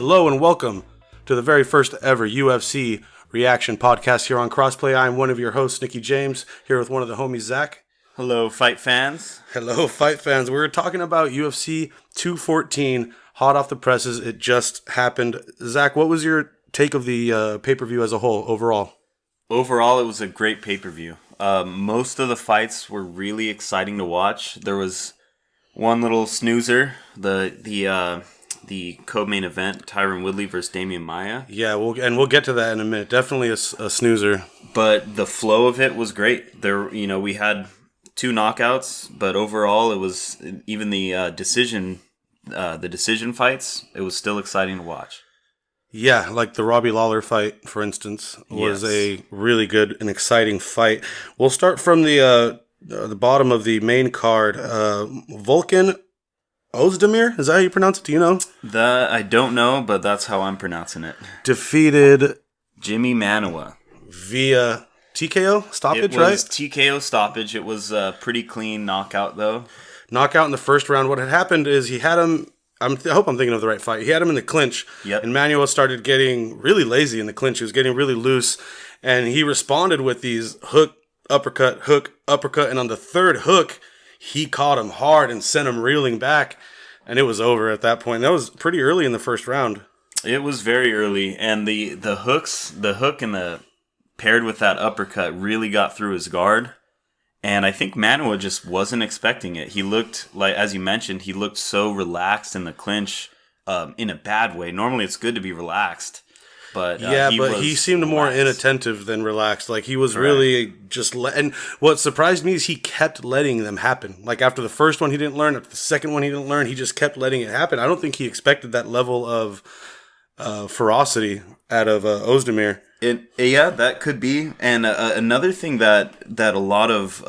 Hello and welcome to the very first ever UFC reaction podcast here on Crossplay. I'm one of your hosts, Nicky James, here with one of the homies, Zach. Hello, fight fans. Hello, fight fans. We're talking about UFC 214, hot off the presses. It just happened. Zach, what was your take of the pay-per-view as a whole, overall? Overall, it was a great pay-per-view. Most of the fights were really exciting to watch. There was one little snoozer, the co-main event, Tyron Woodley versus Damian Maia. Yeah, we'll get to that in a minute. Definitely a snoozer. But the flow of it was great. We had two knockouts, but overall, it was even the decision fights. It was still exciting to watch. Yeah, like the Robbie Lawler fight, for instance, was a really good and exciting fight. We'll start from the bottom of the main card. Volkan Ozdemir, is that how you pronounce it? Do you know? That I don't know, but that's how I'm pronouncing it. Defeated Jimmy Manuwa via TKO stoppage, right? It was TKO stoppage. It was a pretty clean knockout, though. Knockout in the first round. What had happened is he had him... I hope I'm thinking of the right fight. He had him in the clinch, yep. And Manuwa started getting really lazy in the clinch. He was getting really loose, and he responded with these hook, uppercut, and on the third hook, he caught him hard and sent him reeling back, and it was over at that point. That was pretty early in the first round. It was very early, and the hook and the paired with that uppercut really got through his guard. And I think Manuwa just wasn't expecting it. He looked like, as you mentioned, he looked so relaxed in the clinch, in a bad way. Normally, it's good to be relaxed, but he seemed more inattentive than relaxed. Like he was really just. And what surprised me is he kept letting them happen. Like after the first one, he didn't learn. After the second one, he didn't learn. He just kept letting it happen. I don't think he expected that level of ferocity out of Ozdemir. Yeah, that could be. And another thing that a lot of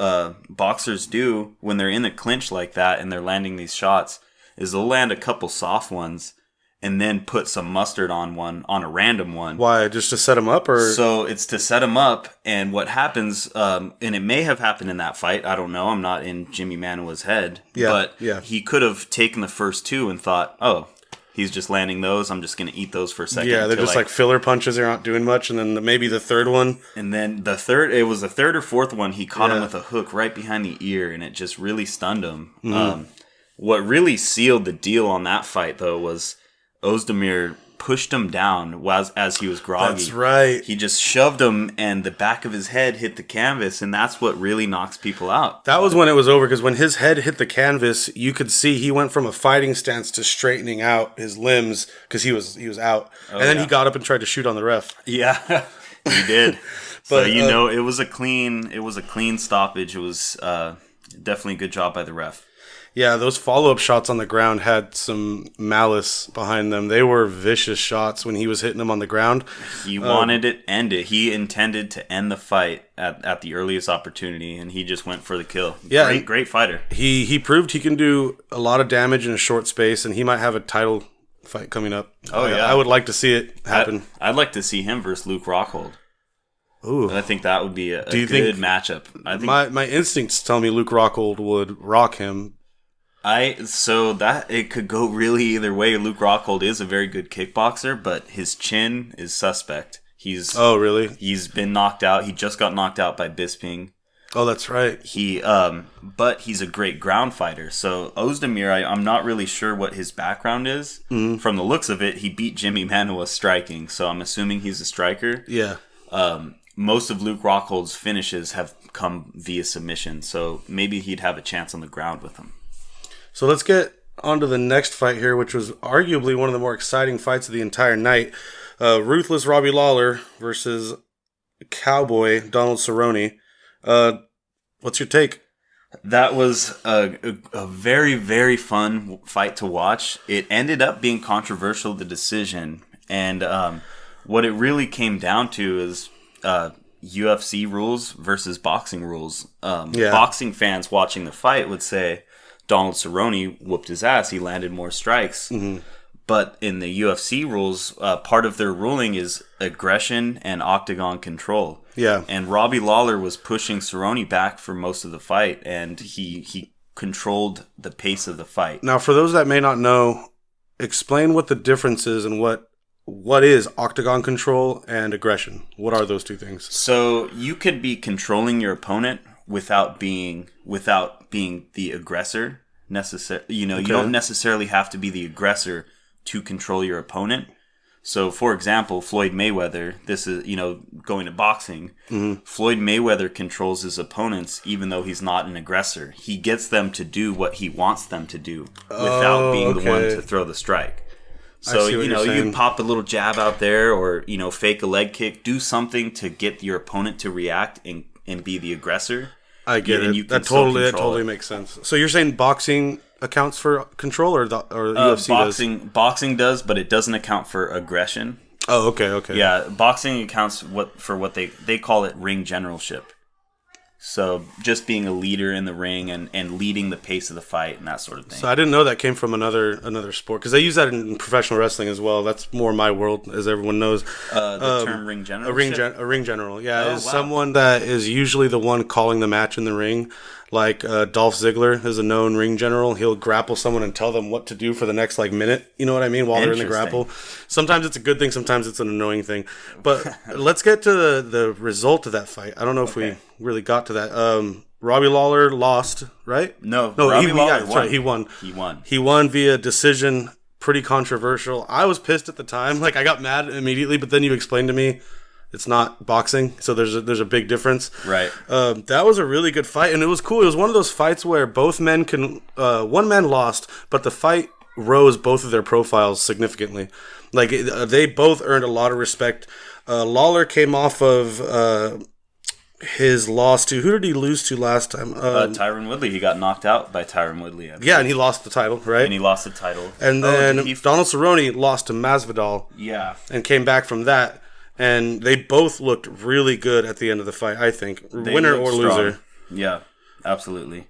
boxers do when they're in the clinch like that and they're landing these shots is they'll land a couple soft ones and then put some mustard on a random one. Why? Just to set him up? Or So it's to set him up. And what happens, and it may have happened in that fight, I don't know, I'm not in Jimmy Manuwa's head, but he could have taken the first two and thought, oh, he's just landing those. I'm just going to eat those for a second. Yeah, they're just like filler punches. They're not doing much. And then maybe the third one. And then it was the third or fourth one. He caught him with a hook right behind the ear, and it just really stunned him. Mm-hmm. What really sealed the deal on that fight, though, was Ozdemir pushed him down as he was groggy. That's right. He just shoved him, and the back of his head hit the canvas, and that's what really knocks people out. That was when it was over, because when his head hit the canvas, you could see he went from a fighting stance to straightening out his limbs because he was out. And then he got up and tried to shoot on the ref. Yeah, he did. But it was a clean stoppage. It was definitely a good job by the ref. Yeah, those follow-up shots on the ground had some malice behind them. They were vicious shots when he was hitting them on the ground. He wanted it ended. He intended to end the fight at the earliest opportunity, and he just went for the kill. Yeah, great fighter. He proved he can do a lot of damage in a short space, and he might have a title fight coming up. Oh, yeah. I would like to see it happen. I'd like to see him versus Luke Rockhold. Ooh. I think that would be a good matchup. I think my instincts tell me Luke Rockhold would rock him. It could go really either way. Luke Rockhold is a very good kickboxer, but his chin is suspect. Oh, really? He's been knocked out. He just got knocked out by Bisping. Oh, that's right. But he's a great ground fighter. So Ozdemir, I'm not really sure what his background is. Mm-hmm. From the looks of it, he beat Jimmy Manuwa striking, so I'm assuming he's a striker. Yeah. Most of Luke Rockhold's finishes have come via submission, so maybe he'd have a chance on the ground with him. So let's get on to the next fight here, which was arguably one of the more exciting fights of the entire night. Ruthless Robbie Lawler versus Cowboy Donald Cerrone. What's your take? That was a very, very fun fight to watch. It ended up being controversial, the decision. And what it really came down to is UFC rules versus boxing rules. Boxing fans watching the fight would say Donald Cerrone whooped his ass. He landed more strikes. Mm-hmm. But in the UFC rules, part of their ruling is aggression and octagon control. Yeah. And Robbie Lawler was pushing Cerrone back for most of the fight, and he controlled the pace of the fight. Now, for those that may not know, explain what the difference is and what is octagon control and aggression. What are those two things? So you could be controlling your opponent without being the aggressor. You don't necessarily have to be the aggressor to control your opponent. So, for example, Floyd Mayweather, this is, going to boxing, Floyd Mayweather controls his opponents even though he's not an aggressor. He gets them to do what he wants them to do without being the one to throw the strike. So, you pop a little jab out there or, fake a leg kick, do something to get your opponent to react and be the aggressor. I get it. That totally makes sense. So you're saying boxing accounts for control, or UFC does? Boxing does, but it doesn't account for aggression. Oh, okay. Yeah, boxing accounts for what they call it ring generalship. So just being a leader in the ring and leading the pace of the fight and that sort of thing. So I didn't know that came from another sport, because they use that in professional wrestling as well. That's more my world, as everyone knows. The term ring general. A ring general, yeah, is someone that is usually the one calling the match in the ring. Like Dolph Ziggler is a known ring general. He'll grapple someone and tell them what to do for the next minute. You know what I mean? While they're in the grapple. Sometimes it's a good thing. Sometimes it's an annoying thing. But let's get to the result of that fight. I don't know if we really got to that. Robbie Lawler lost, right? No, Robbie Lawler won. Right, he won. He won via decision. Pretty controversial. I was pissed at the time. I got mad immediately, but then you explained to me it's not boxing, so there's a big difference. Right. That was a really good fight, and it was cool. It was one of those fights where both men one man lost, but the fight rose both of their profiles significantly. They both earned a lot of respect. Lawler came off of his loss to, who did he lose to last time? Tyron Woodley. He got knocked out by Tyron Woodley. Yeah, and he lost the title, right? And he lost the title. And then Donald Cerrone lost to Masvidal. Yeah. And came back from that. And they both looked really good at the end of the fight, I think. Winner or loser. Yeah, absolutely.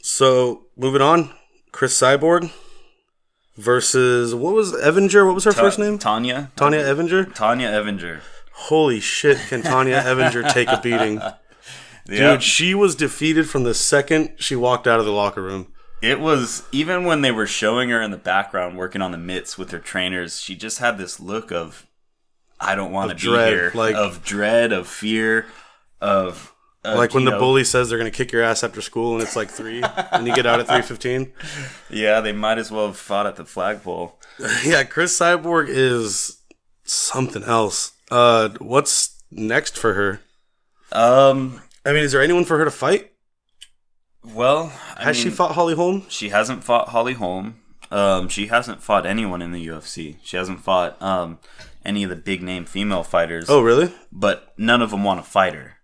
So, moving on. Chris Cyborg versus, what was Evinger? What was her first name? Tanya. Tanya Evinger? Tanya Evinger. Holy shit, can Tanya Evinger take a beating? Dude, she was defeated from the second she walked out of the locker room. It was, even when they were showing her in the background working on the mitts with her trainers, she just had this look of, I don't want to be here. Of dread, of fear, of... when the bully says they're going to kick your ass after school and it's 3 and you get out at 3:15. Yeah, they might as well have fought at the flagpole. Yeah, Chris Cyborg is something else. What's next for her? Is there anyone for her to fight? Well, has she fought Holly Holm? She hasn't fought Holly Holm. She hasn't fought anyone in the UFC. She hasn't fought any of the big name female fighters. Oh, really? But none of them want to fight her.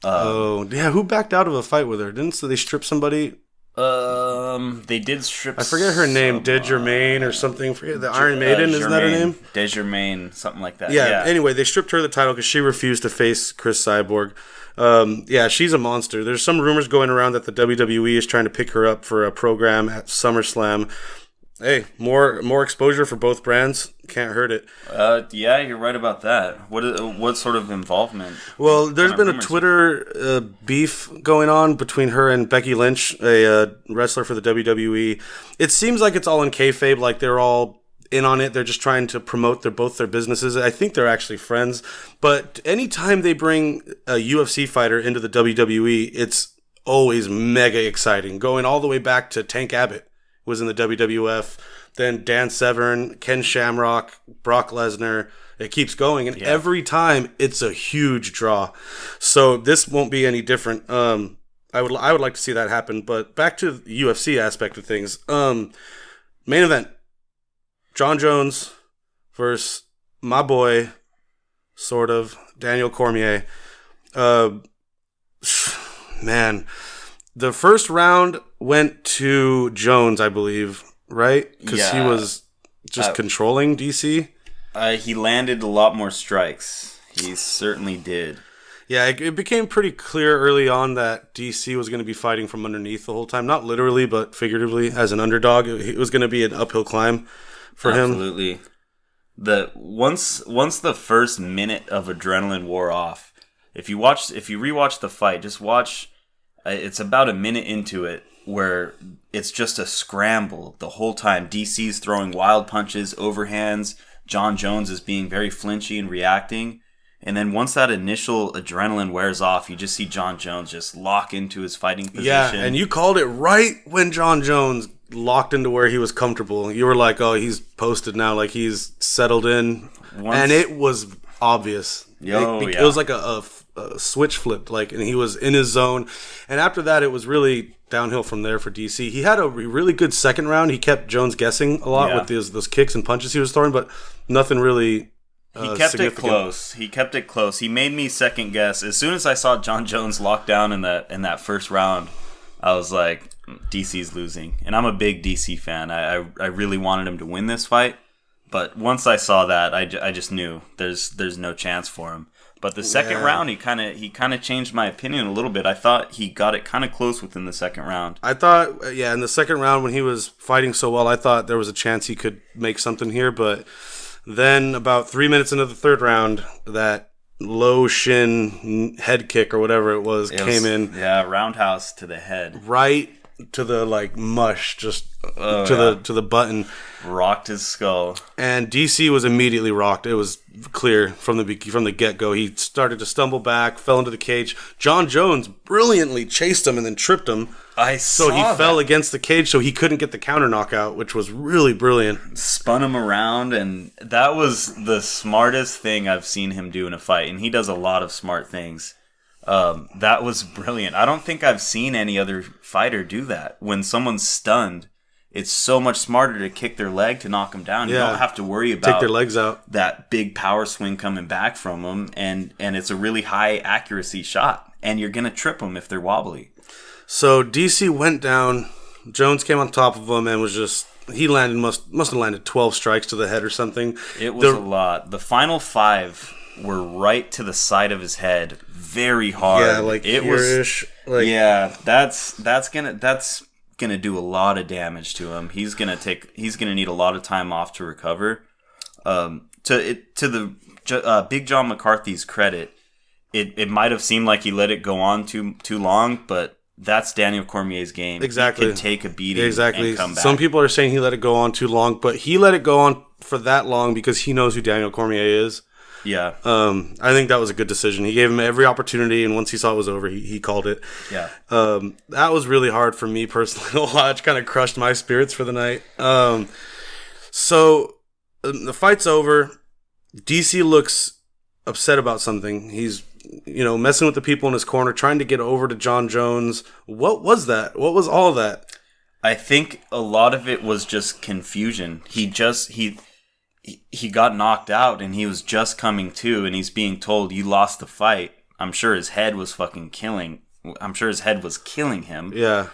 Who backed out of a fight with her? Didn't they strip somebody? They did strip. I forget her name. Desjardins or something. Forget the Iron Maiden. Isn't that her name? Desjardins, something like that. Yeah. Anyway, they stripped her the title because she refused to face Chris Cyborg. She's a monster. There's some rumors going around that the WWE is trying to pick her up for a program at SummerSlam. Hey, more exposure for both brands. Can't hurt it. Yeah, you're right about that. What sort of involvement? Well, there's been a Twitter beef going on between her and Becky Lynch, a wrestler for the WWE. It seems like it's all in kayfabe, like they're all in on it. They're just trying to promote both their businesses. I think they're actually friends. But anytime they bring a UFC fighter into the WWE, it's always mega exciting. Going all the way back to Tank Abbott was in the WWF, then Dan Severn, Ken Shamrock, Brock Lesnar. It keeps going, and every time it's a huge draw. So this won't be any different. I would like to see that happen. But back to the UFC aspect of things. Main event: John Jones versus my boy, sort of, Daniel Cormier. Man, the first round went to Jones, I believe, right? Because he was just controlling DC. He landed a lot more strikes. He certainly did. Yeah, it became pretty clear early on that DC was going to be fighting from underneath the whole time. Not literally, but figuratively. As an underdog, it was going to be an uphill climb for him. Absolutely. Once the first minute of adrenaline wore off, if you rewatch the fight, just watch. It's about a minute into it, where it's just a scramble the whole time. DC's throwing wild punches, overhands. John Jones is being very flinchy and reacting. And then once that initial adrenaline wears off, you just see John Jones just lock into his fighting position. Yeah, and you called it right when John Jones locked into where he was comfortable. You were like, oh, he's posted now, like he's settled in. And it was obvious. It was like a switch flipped, like, and he was in his zone. And after that, it was really downhill from there for DC. He had a really good second round. He kept Jones guessing a lot with those kicks and punches he was throwing, but nothing really... He kept it close. He made me second guess. As soon as I saw John Jones locked down in that first round, I was like, DC's losing. And I'm a big DC fan. I really wanted him to win this fight. But once I saw that, I just knew there's no chance for him. But the second round, he kind of changed my opinion a little bit. I thought he got it kind of close within the second round. I thought, in the second round when he was fighting so well, I thought there was a chance he could make something here, but... Then, about 3 minutes into the third round, that low shin head kick or whatever it was came in. Yeah, roundhouse to the head. Right to the, like, mush, just to the button. Rocked his skull. And DC was immediately rocked. It was clear from the get-go. He started to stumble back, fell into the cage. John Jones brilliantly chased him and then tripped him. So he fell against the cage, so he couldn't get the counter knockout, which was really brilliant. Spun him around, and that was the smartest thing I've seen him do in a fight. And he does a lot of smart things. That was brilliant. I don't think I've seen any other fighter do that. When someone's stunned, it's so much smarter to kick their leg to knock them down. You don't have to worry about take their legs out. That big power swing coming back from them, and it's a really high accuracy shot. And you're gonna trip them if they're wobbly. So DC went down. Jones came on top of him and was just... He must have landed 12 strikes to the head or something. It was a lot. The final 5 were right to the side of his head, very hard. Yeah, like here-ish. That's gonna do a lot of damage to him. He's gonna need a lot of time off to recover. To the Big John McCarthy's credit, it might have seemed like he let it go on too long, but that's Daniel Cormier's game. Exactly. He can take a beating and come back. Some people are saying he let it go on too long, but he let it go on for that long because he knows who Daniel Cormier is. Yeah. I think that was a good decision. He gave him every opportunity, and once he saw it was over, he called it. Yeah. That was really hard for me personally to watch. Kind of crushed my spirits for the night. So the fight's over. DC looks upset about something. He's messing with the people in his corner, trying to get over to John Jones. What was that? What was all of that? I think a lot of it was just confusion. He got knocked out and he was just coming to, and he's being told, you lost the fight. I'm sure his head was killing him. Yeah.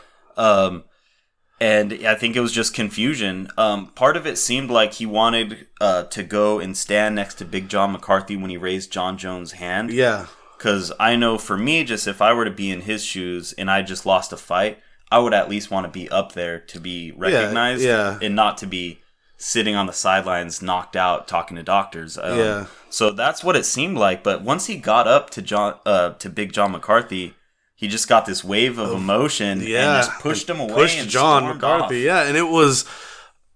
And I think it was just confusion. Part of it seemed like he wanted to go and stand next to Big John McCarthy when he raised John Jones' hand. Yeah. Because I know for me, just if I were to be in his shoes and I just lost a fight, I would at least want to be up there to be recognized and not to be sitting on the sidelines knocked out talking to doctors. So that's what it seemed like. But once he got up to Big John McCarthy, he just got this wave of emotion and just pushed him away pushed John McCarthy. Off. And it was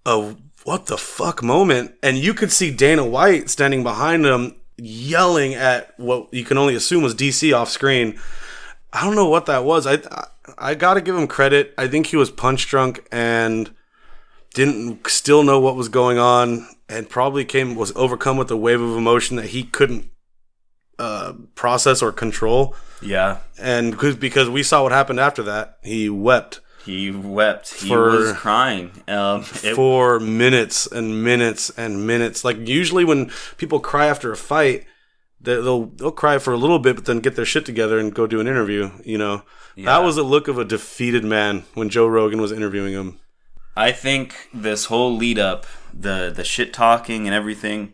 a what the fuck moment. And you could see Dana White standing behind him yelling at what you can only assume was DC off screen. I don't know what that was. I got to give him credit. I think he was punch drunk and didn't still know what was going on, and probably was overcome with a wave of emotion that he couldn't process or control. Yeah. And because we saw what happened after that, he wept. He was crying. For minutes and minutes and minutes. Like, usually when people cry after a fight, they'll cry for a little bit, but then get their shit together and go do an interview, Yeah. That was a look of a defeated man when Joe Rogan was interviewing him. I think this whole lead up, the shit talking and everything,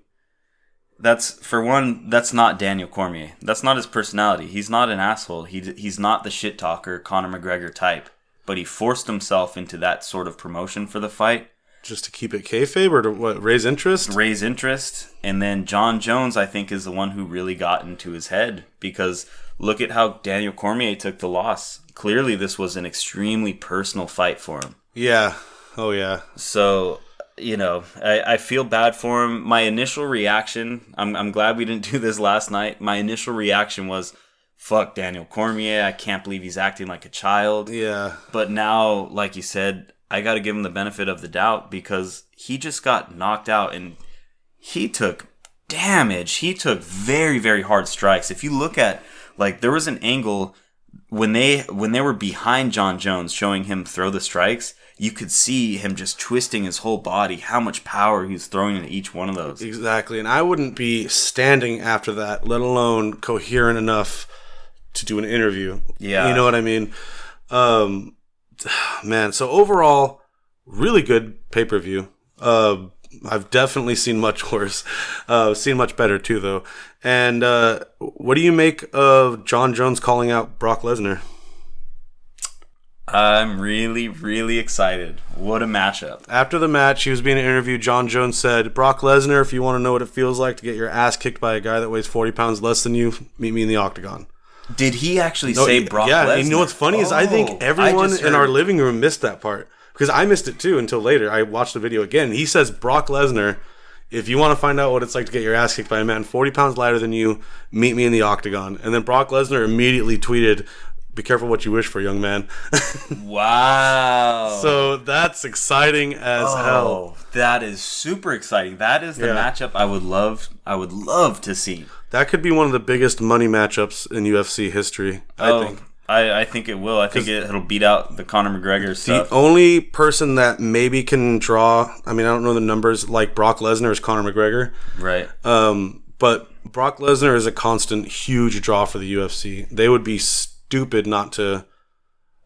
that's not Daniel Cormier. That's not his personality. He's not an asshole. He's not the shit talker Conor McGregor type. But he forced himself into that sort of promotion for the fight. Just to keep it kayfabe or to what, raise interest? Raise interest. And then John Jones, I think, is the one who really got into his head, because look at how Daniel Cormier took the loss. Clearly, this was an extremely personal fight for him. Yeah. Oh, yeah. So, I feel bad for him. My initial reaction, I'm glad we didn't do this last night. My initial reaction was, fuck Daniel Cormier. I can't believe he's acting like a child. Yeah. But now, like you said, I got to give him the benefit of the doubt, because he just got knocked out and he took damage. He took very, very hard strikes. If you look at, there was an angle when they were behind John Jones showing him throw the strikes, you could see him just twisting his whole body, how much power he was throwing into each one of those. Exactly. And I wouldn't be standing after that, let alone coherent enough to do an interview. Yeah. You know what I mean? Man, so overall, really good pay-per-view. I've definitely seen much worse. Seen much better too, though. And what do you make of John Jones calling out Brock Lesnar? I'm really, really excited. What a matchup. After the match, he was being interviewed. John Jones said, Brock Lesnar, if you want to know what it feels like to get your ass kicked by a guy that weighs 40 pounds less than you, meet me in the octagon. Did he actually say Brock Lesnar? Yeah, and you know what's funny is I think everyone in our living room missed that part. Because I missed it too until later. I watched the video again. He says, Brock Lesnar, if you want to find out what it's like to get your ass kicked by a man 40 pounds lighter than you, meet me in the octagon. And then Brock Lesnar immediately tweeted, be careful what you wish for, young man. Wow. So that's exciting as hell. That is super exciting. That is the matchup I would love to see. That could be one of the biggest money matchups in UFC history, I think. I think it will. I think it'll beat out the Conor McGregor stuff. The only person that maybe can draw, I mean, I don't know the numbers, like Brock Lesnar is Conor McGregor. Right. But Brock Lesnar is a constant, huge draw for the UFC. They would be stupid not to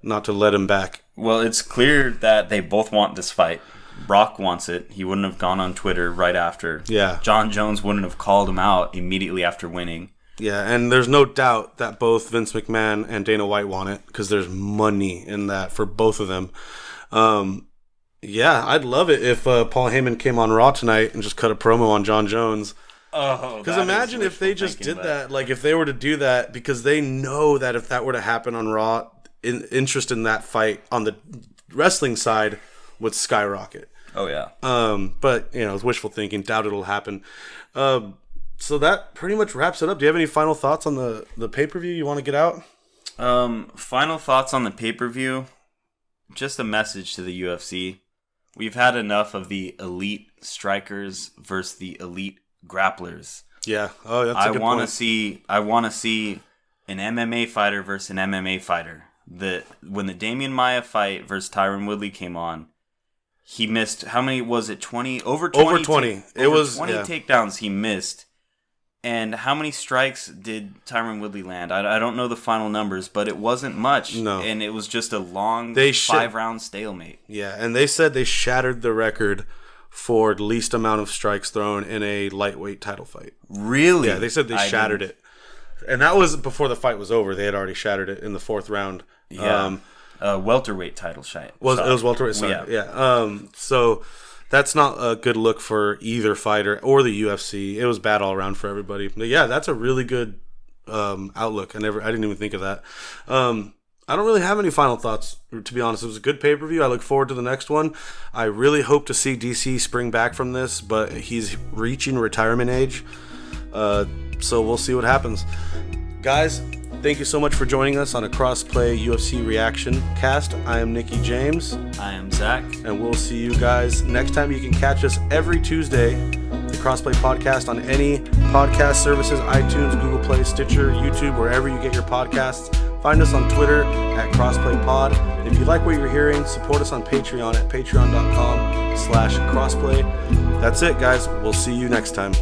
let him back. Well, it's clear that they both want this fight. Brock wants it. He wouldn't have gone on Twitter right after. Yeah. John Jones wouldn't have called him out immediately after winning. Yeah, and there's no doubt that both Vince McMahon and Dana White want it because there's money in that for both of them. Yeah, I'd love it if Paul Heyman came on Raw tonight and just cut a promo on John Jones. Oh, because imagine if they just did that. Like if they were to do that, because they know that if that were to happen on Raw, interest in that fight on the wrestling side would skyrocket. Oh yeah. But it's wishful thinking. Doubt it'll happen. So that pretty much wraps it up. Do you have any final thoughts on the pay-per-view you want to get out? Final thoughts on the pay-per-view. Just a message to the UFC. We've had enough of the elite strikers versus the elite grapplers. Yeah. Oh, that's a good point. I want to see an MMA fighter versus an MMA fighter. When the Damian Maia fight versus Tyron Woodley came on, he missed, how many was it? 20? Over 20. Over 20. It was 20 takedowns he missed. And how many strikes did Tyron Woodley land? I don't know the final numbers, but it wasn't much. No. And it was just a long 5-round stalemate. Yeah, and they said they shattered the record for the least amount of strikes thrown in a lightweight title fight. Really? Yeah, they said they shattered it. And that was before the fight was over. They had already shattered it in the 4th round. Yeah. Welterweight title shot. It was welterweight. Sorry. Yeah. So that's not a good look for either fighter or the UFC. It was bad all around for everybody. But yeah, that's a really good outlook. I didn't even think of that. I don't really have any final thoughts, to be honest. It was a good pay-per-view. I look forward to the next one. I really hope to see DC spring back from this, but he's reaching retirement age. So we'll see what happens. Guys, thank you so much for joining us on a Crossplay UFC reaction cast. I am Nicky James. I am Zach. And we'll see you guys next time. You can catch us every Tuesday, the Crossplay podcast, on any podcast services, iTunes, Google Play, Stitcher, YouTube, wherever you get your podcasts. Find us on Twitter at CrossPlayPod. If you like what you're hearing, support us on Patreon at patreon.com/crossplay. That's it, guys. We'll see you next time.